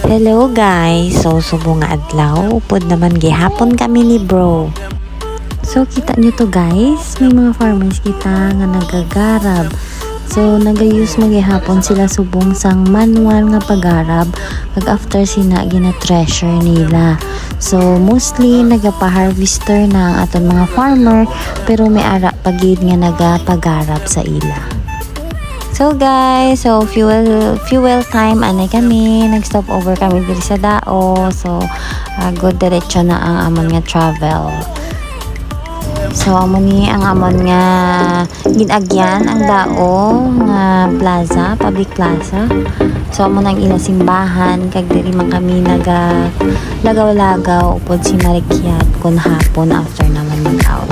Hello guys, so subong nga adlaw, upod naman gihapon kami ni bro. So kita nyo to guys, may mga farmers kita nga nagagarab. So nagayus magihapon sila subong sang manual nga pagarab kag after sina gina-treasure nila. So mostly nagapaharvester na ang aton mga farmer pero may ara pagid nga nagapagarab sa ila. So guys, so fuel time anay kami, nag-stop over kami diri sa dao. So good diretso na ang amon nga travel. So amo ni ang amon nga ginagyan ang dao nga plaza, public plaza. So amo nang ila simbahan kag diri man kami naga lagaw-lagaw upod si Marikyat kun hapon after naman mag-out.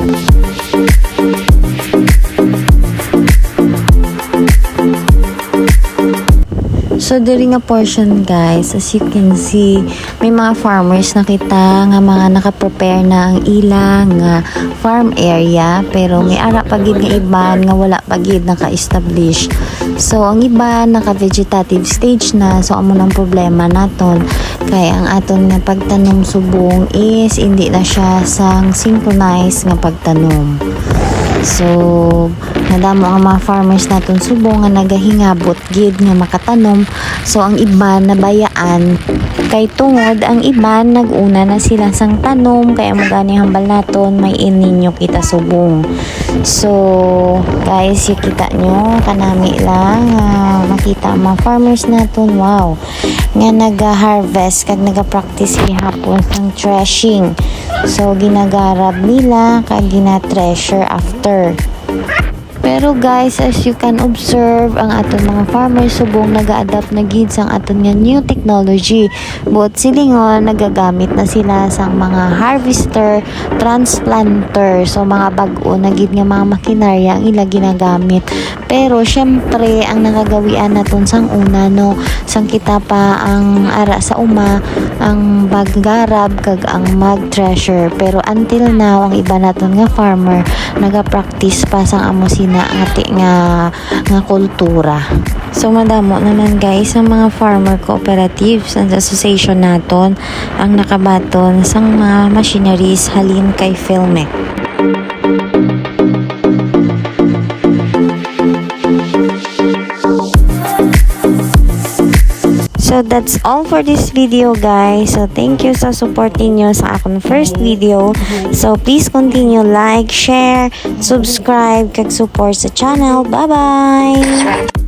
So diri nga portion guys, as you can see, may mga farmers na kita nga mga naka-prepare na ang ilang nga farm area pero may ara pagid nga iban nga wala pagid naka-establish. So ang iban naka-vegetative stage na, so amo nang problema naton kay ang aton nga pagtanom subong is hindi na siya sang synchronized nga pagtanom. So nadamo ang mga farmers naton subong nga nagahingabot gid nga makatanom. So ang iban nabayaan kay tungod ang iban naguna na sila sang tanom kaya mo gani hambal naton may ininyo kita subong. So guys, kita nyo kanami lang makita ang mga farmers naton, wow, nga naga-harvest kag naga-practice gihapon sang threshing. So ginagarab nila kag gina-treasure after. Pero guys, as you can observe, ang aton mga farmers subong naga-adapt na gid sang aton nga new technology. But silingon nagagamit na sila sang mga harvester, transplanter, so mga bag-o na gid nga mga makinarya ang ila ginagamit. Pero syempre ang nakagawian naton sang una no, sang kita pa ang ara sa uma, ang baggarab kag ang mag-treasure. Pero until now ang iba naton nga farmer naga-practice pa sang amo sina nga kultura. So madamo naman guys ang mga farmer cooperatives and association naton ang nakabaton sang mga machineries halin kay Filmek. So that's all for this video guys. So thank you sa supporting nyo sa akong first video. So please continue like, share, subscribe, kag support sa channel. Bye bye!